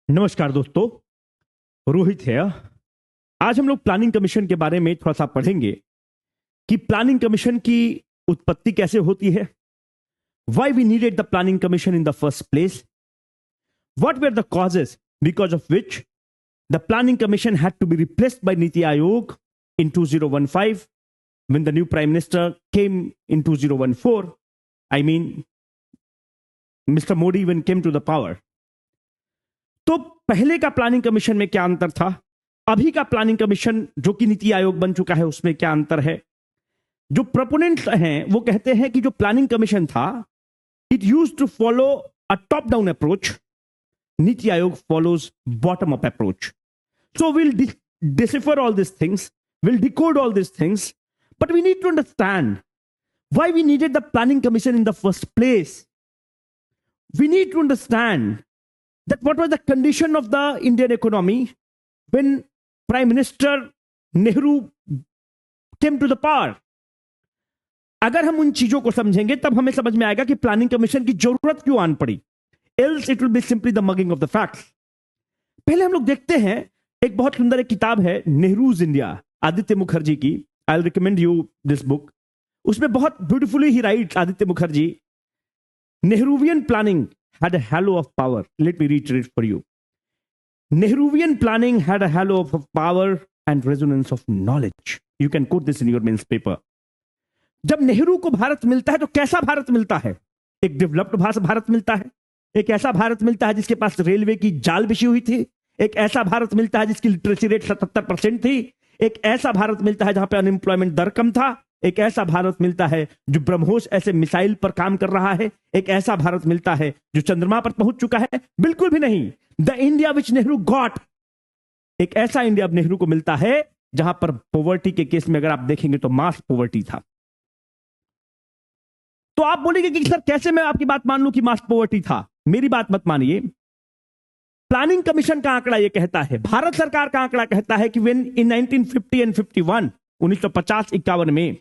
नमस्कार दोस्तों, रोहित है। आज हम लोग प्लानिंग कमीशन के बारे में थोड़ा सा पढ़ेंगे कि प्लानिंग कमीशन की उत्पत्ति कैसे होती है, why we needed the planning commission in the first place, what were the causes because of which the planning commission had to be replaced by NITI Aayog in 2015 when the new prime minister came in 2014. I mean, Mr. Modi even came to the power. तो पहले का planning commission में क्या अंतर था, अभी का planning commission जो कि नीति आयोग बन चुका है उसमें क्या अंतर है। जो प्रोपोनेंट्स हैं वो कहते हैं कि जो प्लानिंग कमीशन था it used to follow a top down approach, NITI Aayog follows bottom up approach. So will decipher all this things, will decode all these things, but we need to understand why we needed the planning commission in the first place. We need to understand that what was the condition of the Indian economy when Prime Minister Nehru came to the power. अगर हम उन चीजों को समझेंगे तब हमें समझ में आएगा कि प्लानिंग कमीशन की जरूरत क्यों आन पड़ी। Else it will be simply the mugging of the facts. पहले हम लोग देखते हैं, एक बहुत सुंदर एक किताब है नेहरूज इंडिया, आदित्य मुखर्जी की। I recommend you this book. उसमें बहुत ब्यूटीफुली ही write Aditya Mukherjee, Nehruvian planning had a halo of power. Let me read it for you. Nehruvian planning had a halo of power and resonance of knowledge. You can quote this in your mains paper. जब नेहरू को भारत मिलता है तो कैसा भारत मिलता है? एक developed Bharat मिलता है, एक ऐसा भारत मिलता है जिसके पास रेलवे की जाल बिछी हुई थी, एक ऐसा भारत मिलता है जिसकी लिटरेसी रेट 77% थी, एक ऐसा भारत मिलता है जहां पे अनएम्प्लॉयमेंट दर कम था, एक ऐसा भारत मिलता है जो ब्रह्मोस ऐसे मिसाइल पर काम कर रहा है, एक ऐसा भारत मिलता है जो चंद्रमा पर पहुंच चुका है। बिल्कुल भी नहीं। The India which Nehru got, एक ऐसा इंडिया अब नेहरू को मिलता है जहां पर पॉवर्टी के केस में अगर आप देखेंगे तो मास पॉवर्टी था। तो आप बोलेंगे कि सर कैसे मैं आपकी बात मान लूं कि मास पॉवर्टी था? मेरी बात मत मानिए। प्लानिंग कमीशन का आंकड़ा यह कहता है, भारत सरकार का आंकड़ा कहता है कि व्हेन इन 1950 एंड 51, 1950-51 में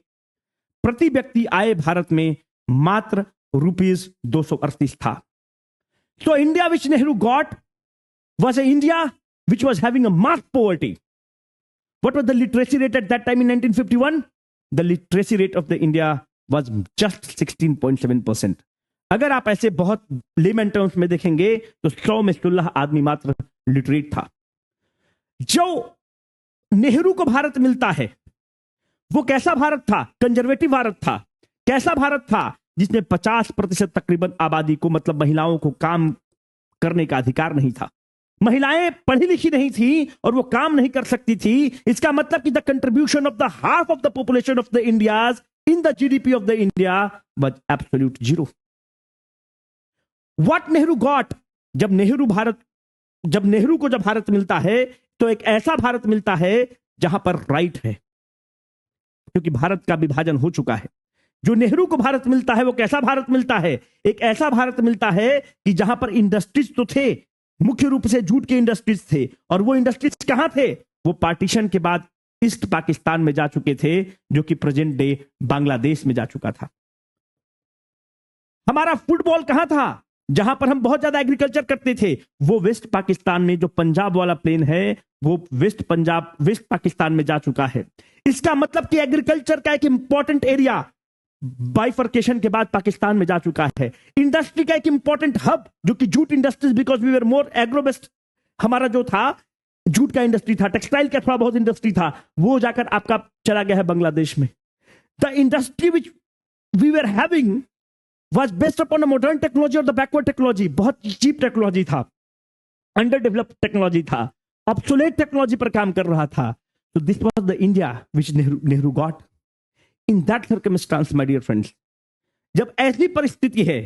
प्रति व्यक्ति आय भारत में मात्र ₹238 था। So India which Nehru got was an India which was having a mass poverty. What was the literacy rate at that time in 1951? The literacy rate of the India was just 16.7%. अगर आप ऐसे बहुत lemon terms में देखेंगे तो 100 में 16 आदमी मात्र लिटरेट था। जो नेहरू को भारत मिलता है वो कैसा भारत था? कंजर्वेटिव भारत था। कैसा भारत था? जिसमें 50% तकरीबन आबादी को, मतलब महिलाओं को काम करने का अधिकार नहीं था। महिलाएं पढ़ी लिखी नहीं थी और वो काम नहीं कर सकती थी। इसका मतलब कि the contribution of the half of the population of the India in the GDP of the India was absolute zero. What Nehru got, जब नेहरू को जब भारत मिलता है तो एक ऐसा भारत मिलता है जहां पर राइट है, क्योंकि भारत का विभाजन हो चुका है। जो नेहरू को भारत मिलता है वो कैसा भारत मिलता है? एक ऐसा भारत मिलता है कि जहां पर इंडस्ट्रीज तो थे, मुख्य रूप से जूट के इंडस्ट्रीज थे, और वो इंडस्ट्रीज कहां थे? वो पार्टीशन के बाद ईस्ट पाकिस्तान में जा चुके थे, जो कि प्रेजेंट डे बांग्लादेश में जा चुका था। हमारा फुटबॉल कहां था? जहां पर हम बहुत ज्यादा एग्रीकल्चर करते थे, वो वेस्ट पाकिस्तान में, जो पंजाब वाला प्लेन है वो वेस्ट पाकिस्तान में जा चुका है। इसका मतलब कि एग्रीकल्चर का एक इंपॉर्टेंट एरिया बाइफर्केशन के बाद पाकिस्तान में जा चुका है। इंडस्ट्री का एक इंपॉर्टेंट हब जो कि jute industries, because we were more agrobased, हमारा जो था जूट का इंडस्ट्री था, टेक्सटाइल का थोड़ा बहुत इंडस्ट्री था, वो जाकर आपका चला गया है बांग्लादेश में। The industry which we were having was based upon a modern technology or the backward technology. बहुत चीप टेक्नोलॉजी था, अंडर डेवलप्ड टेक्नोलॉजी था, ऑब्सोलेट टेक्नोलॉजी पर काम कर रहा था। So this was the India which Nehru got. In that circumstance, my dear friends, जब ऐसी परिस्थिति है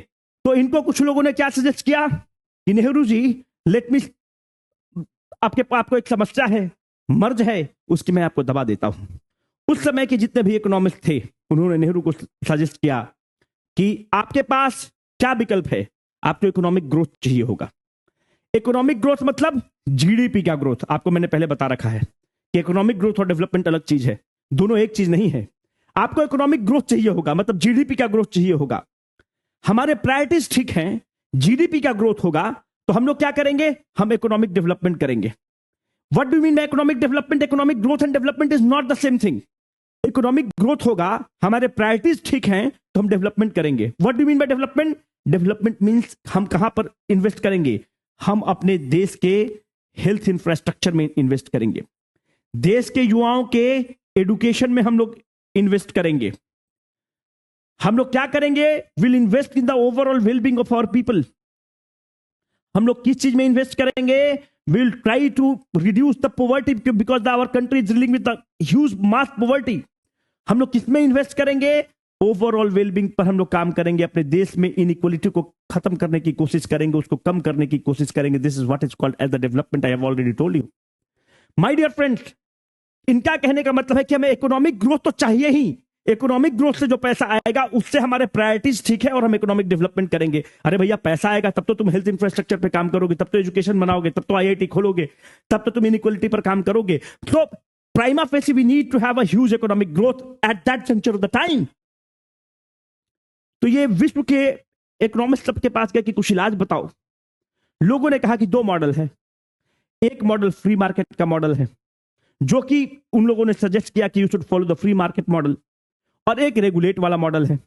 तो इनको कुछ लोगों ने क्या सजेस्ट किया कि नेहरू जी, लेट मी, आपको एक समस्या है, मर्ज है, उसकी मैं आपको दबा देता हूं। उस समय के जितने भी इकोनॉमिस्ट थे उन्होंने नेहरू को सजेस्ट किया कि आपके पास क्या विकल्प है, आपको इकोनॉमिक ग्रोथ चाहिए होगा। इकोनॉमिक ग्रोथ मतलब जीडीपी का ग्रोथ। आपको मैंने पहले बता रखा है कि इकोनॉमिक ग्रोथ और डेवलपमेंट अलग चीज है, दोनों एक चीज नहीं है। आपको इकोनॉमिक ग्रोथ चाहिए होगा, मतलब जीडीपी का ग्रोथ चाहिए होगा। हमारे प्रायोरिटीज ठीक हैं, जीडीपी का ग्रोथ होगा तो हम लोग क्या करेंगे? हम इकोनॉमिक डेवलपमेंट करेंगे। What do mean by economic development? Economic growth and development is not the same thing. Economic growth होगा, हमारे प्रायोरिटीज ठीक हैं तो हम डेवलपमेंट करेंगे। What do mean by development? Development means हम कहां पर इन्वेस्ट करेंगे? हम अपने देश के हेल्थ इंफ्रास्ट्रक्चर में इन्वेस्ट करेंगे, देश के युवाओं के एजुकेशन में हम लोग इन्वेस्ट करेंगे। हम लोग क्या करेंगे? Will invest in the overall wellbeing of our people. हम लोग किस चीज में इन्वेस्ट करेंगे? Will try to reduce the poverty because our country is dealing with the huge mass poverty. हम लोग किसमें इन्वेस्ट करेंगे? ओवरऑल वेलबींग पर हम लोग काम करेंगे। अपने देश में इनइक्वालिटी को खत्म करने की कोशिश करेंगे, उसको कम करने की कोशिश करेंगे। This is what is called as the development. I have already told you my dear friends. इनका कहने का मतलब है कि हमें इकोनॉमिक ग्रोथ तो चाहिए ही। इकोनॉमिक ग्रोथ से जो पैसा आएगा उससे हमारे प्रायोरिटीज ठीक है और हम इकोनॉमिक डेवलपमेंट करेंगे। अरे भैया, पैसा आएगा तब तो तुम हेल्थ इंफ्रास्ट्रक्चर पे काम करोगे, तब तो एजुकेशन बनाओगे, तब तो आईआईटी खोलोगे, तब तो तुम इनइक्वालिटी पर काम करोगे। तो prima facie we need to have a huge economic growth at that juncture of the time. तो ये विश्व के इकोनॉमिस्ट सबके पास गए कि कुछ इलाज बताओ। लोगों ने कहा कि दो मॉडल है। एक मॉडल फ्री मार्केट का मॉडल है, जो कि उन लोगों ने सजेस्ट किया कि you should follow the free market model, और एक रेगुलेट वाला मॉडल है।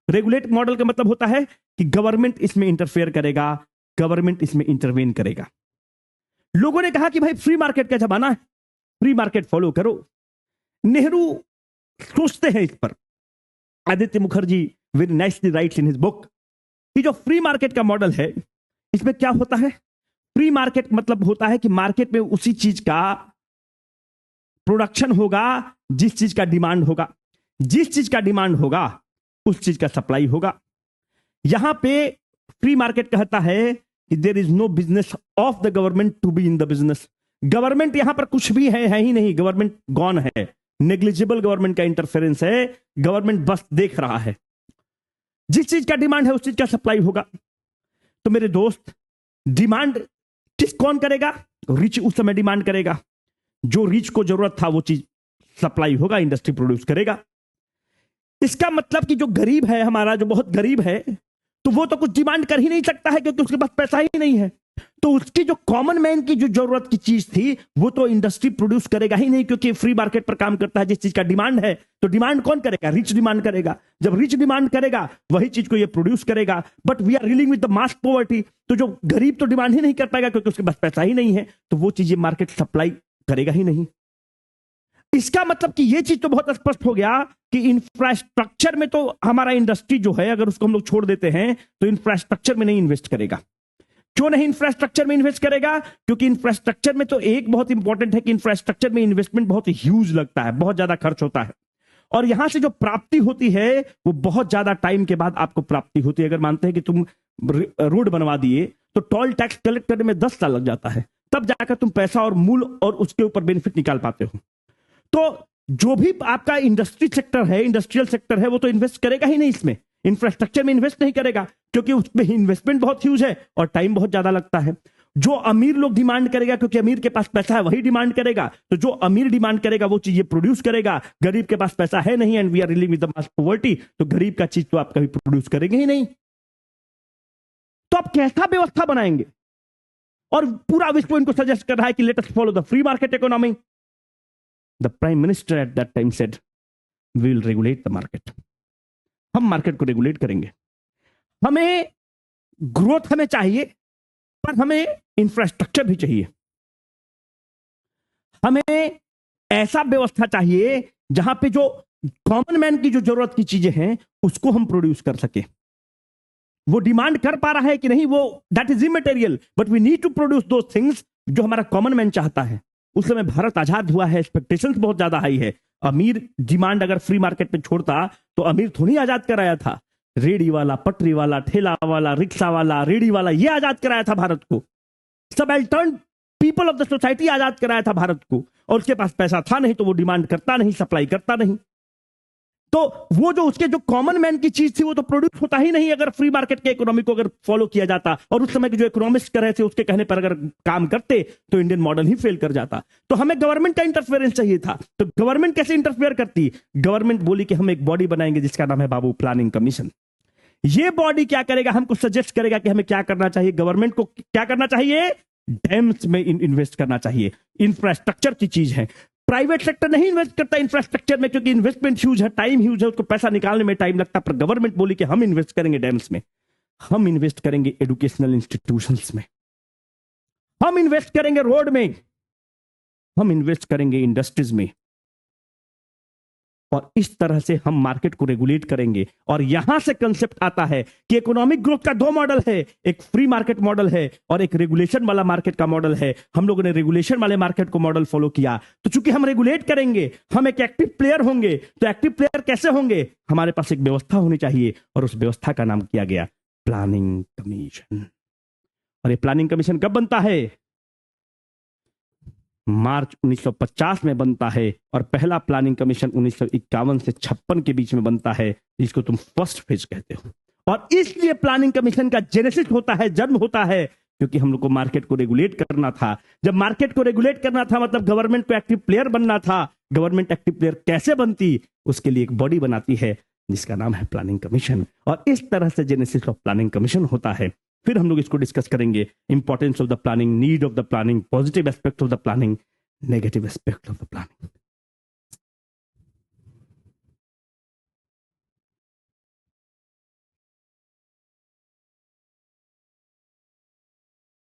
रेगुलेट मॉडल का मतलब होता है कि गवर्नमेंट इसमें इंटरफेयर करेगा, गवर्नमेंट इसमें इंटरवेन करेगा। लोगों ने कहा कि भाई फ्री मार्केट का जमाना है, फ्री मार्केट फॉलो करो। नेहरू सोचते हैं इस पर। Aditya Mukherjee very nicely rights in his book कि जो फ्री मार्केट का मॉडल है, इसमें क्या होता है? फ्री मार्केट मतलब होता है कि मार्केट में उसी चीज का प्रोडक्शन होगा जिस चीज का डिमांड होगा, जिस चीज का डिमांड होगा उस चीज का सप्लाई होगा। यहां पे फ्री मार्केट कहता है कि there is no business of the government to be in the business. Government यहां पर कुछ भी है ही नहीं। गवर्नमेंट गॉन है, नेग्लिजिबल गवर्नमेंट का इंटरफेरेंस है। गवर्नमेंट बस देख रहा है, जिस चीज का डिमांड है उस चीज का सप्लाई होगा। तो मेरे दोस्त, डिमांड कौन करेगा? रिच उस समय डिमांड करेगा। जो रिच को जरूरत था वो चीज सप्लाई होगा, इंडस्ट्री प्रोड्यूस करेगा। इसका मतलब कि जो गरीब है हमारा, जो बहुत गरीब है, तो वो तो कुछ डिमांड कर ही नहीं सकता है क्योंकि उसके पास पैसा ही नहीं है। तो उसकी जो कॉमन मैन की जो जरूरत की चीज थी वो तो इंडस्ट्री प्रोड्यूस करेगा ही नहीं, क्योंकि फ्री मार्केट पर काम करता है। जिस चीज का डिमांड है, तो डिमांड कौन करेगा? रिच डिमांड करेगा। जब रिच डिमांड करेगा वही चीज को ये प्रोड्यूस करेगा। But we are dealing with the mass poverty, तो जो गरीब तो डिमांड ही नहीं कर पाएगा क्योंकि उसके पास पैसा ही नहीं है, तो वो चीजें मार्केट सप्लाई करेगा ही नहीं। इसका मतलब कि ये चीज तो बहुत स्पष्ट हो गया कि इंफ्रास्ट्रक्चर में तो हमारा इंडस्ट्री जो है, अगर उसको हम लोग छोड़ देते हैं तो इंफ्रास्ट्रक्चर में नहीं इन्वेस्ट करेगा। क्यों नहीं इंफ्रास्ट्रक्चर में इन्वेस्ट करेगा? क्योंकि इंफ्रास्ट्रक्चर में तो एक बहुत इंपॉर्टेंट है कि इंफ्रास्ट्रक्चर में इन्वेस्टमेंट बहुत ह्यूज लगता है, बहुत ज्यादा खर्च होता है, और यहां से जो प्राप्ति होती है वो बहुत ज्यादा टाइम के बाद आपको प्राप्ति होती है। अगर मानते हैं कि तुम रोड बनवा दिए तो टोल टैक्स कलेक्ट करने में 10 साल लग जाता है, तब जाकर तुम पैसा और मूल और उसके ऊपर बेनिफिट निकाल पाते हो। तो जो भी आपका इंडस्ट्री सेक्टर है, इंडस्ट्रियल सेक्टर है, वो तो इन्वेस्ट करेगा ही नहीं इसमें, इंफ्रास्ट्रक्चर में इन्वेस्ट नहीं करेगा, क्योंकि उसमें इन्वेस्टमेंट बहुत ह्यूज है और टाइम बहुत ज्यादा लगता है। जो अमीर लोग डिमांड करेगा, क्योंकि अमीर के पास पैसा है वही डिमांड करेगा, तो जो अमीर डिमांड करेगा वो चीज ये प्रोड्यूस करेगा। गरीब के पास पैसा है नहीं and we are dealing with the mass poverty, तो गरीब का चीज तो आप कभी प्रोड्यूस करेंगे ही नहीं। तो आप कैसा व्यवस्था बनाएंगे? और पूरा विश्व इनको सजेस्ट कर रहा है कि let us follow the free market economy. The prime minister at that time said we will regulate the market. हम मार्केट को रेगुलेट करेंगे। हमें ग्रोथ हमें चाहिए, पर हमें इंफ्रास्ट्रक्चर भी चाहिए। हमें ऐसा व्यवस्था चाहिए जहां पे जो कॉमन मैन की जो जरूरत की चीजें हैं उसको हम प्रोड्यूस कर सके। वो डिमांड कर पा रहा है कि नहीं, वो that is immaterial, but we need to produce those things जो हमारा कॉमन मैन चाहता है। उस समय भारत आजाद हुआ है, एक्सपेक्टेशंस बहुत ज्यादा हाई है। अमीर डिमांड अगर फ्री मार्केट में छोड़ता तो अमीर थोड़ी आजाद कराया था। रेडी वाला, पटरी वाला, ठेला वाला, रिक्शा वाला, रेडी वाला, ये आजाद कराया था भारत को। सबअल्टर्न पीपल ऑफ द सोसाइटी आजाद कराया था भारत को, और उसके पास पैसा था नहीं तो वो डिमांड करता नहीं, सप्लाई करता नहीं। तो वो जो उसके जो कॉमन मैन की चीज थी वो तो प्रोड्यूस होता ही नहीं अगर फ्री मार्केट के इकोनॉमी को अगर फॉलो किया जाता। और उस समय के जो इकोनॉमिस्ट कर रहे थे उसके कहने पर अगर काम करते तो इंडियन मॉडल ही फेल कर जाता। तो हमें गवर्नमेंट का इंटरफेरेंस चाहिए था। तो गवर्नमेंट कैसे इंटरफेयर करती? गवर्नमेंट बोली कि हम एक बॉडी बनाएंगे जिसका नाम है बाबू प्लानिंग कमीशन। ये बॉडी क्या करेगा, हमको सजेस्ट करेगा कि हमें क्या करना चाहिए। गवर्नमेंट को क्या करना चाहिए, डैम्स में इन्वेस्ट करना चाहिए। इंफ्रास्ट्रक्चर की चीज है, प्राइवेट सेक्टर नहीं इन्वेस्ट करता इंफ्रास्ट्रक्चर में, क्योंकि इन्वेस्टमेंट ह्यूज है, टाइम ह्यूज है, उसको पैसा निकालने में टाइम लगता है। पर गवर्नमेंट बोली कि हम इन्वेस्ट करेंगे डैम्स में, हम इन्वेस्ट करेंगे एजुकेशनल इंस्टीट्यूशंस में, हम इन्वेस्ट करेंगे रोड में, हम इन्वेस्ट करेंगे इंडस्ट्रीज में। और इस तरह से हम मार्केट को रेगुलेट करेंगे। और यहां से कंसेप्ट आता है कि इकोनॉमिक ग्रोथ का दो मॉडल है, एक फ्री मार्केट मॉडल है और एक रेगुलेशन वाला मार्केट का मॉडल है। हम लोगों ने रेगुलेशन वाले मार्केट को मॉडल फॉलो किया। तो चूंकि हम रेगुलेट करेंगे, हम एक एक्टिव प्लेयर होंगे। तो एक्टिव प्लेयर कैसे होंगे, हमारे पास एक व्यवस्था होनी चाहिए और उस व्यवस्था का नाम किया गया प्लानिंग कमीशन। और ये प्लानिंग कमीशन कब बनता है, मार्च 1950 में बनता है। और पहला प्लानिंग कमीशन 1951 से 56 के बीच में बनता है, जिसको तुम फर्स्ट फेज कहते हो। और इसलिए प्लानिंग कमीशन का जेनेसिस होता है, जन्म होता है, क्योंकि हम लोग को मार्केट को रेगुलेट करना था। जब मार्केट को रेगुलेट करना था मतलब गवर्नमेंट को एक्टिव प्लेयर बनना था। गवर्नमेंट एक्टिव प्लेयर कैसे बनती, उसके लिए एक बॉडी बनाती है जिसका नाम है प्लानिंग कमीशन। और इस तरह से जेनेसिस ऑफ प्लानिंग कमीशन होता है। फिर हम लोग इसको डिस्कस करेंगे, importance of the planning, need of the planning, positive aspect of the planning, negative aspect of the planning.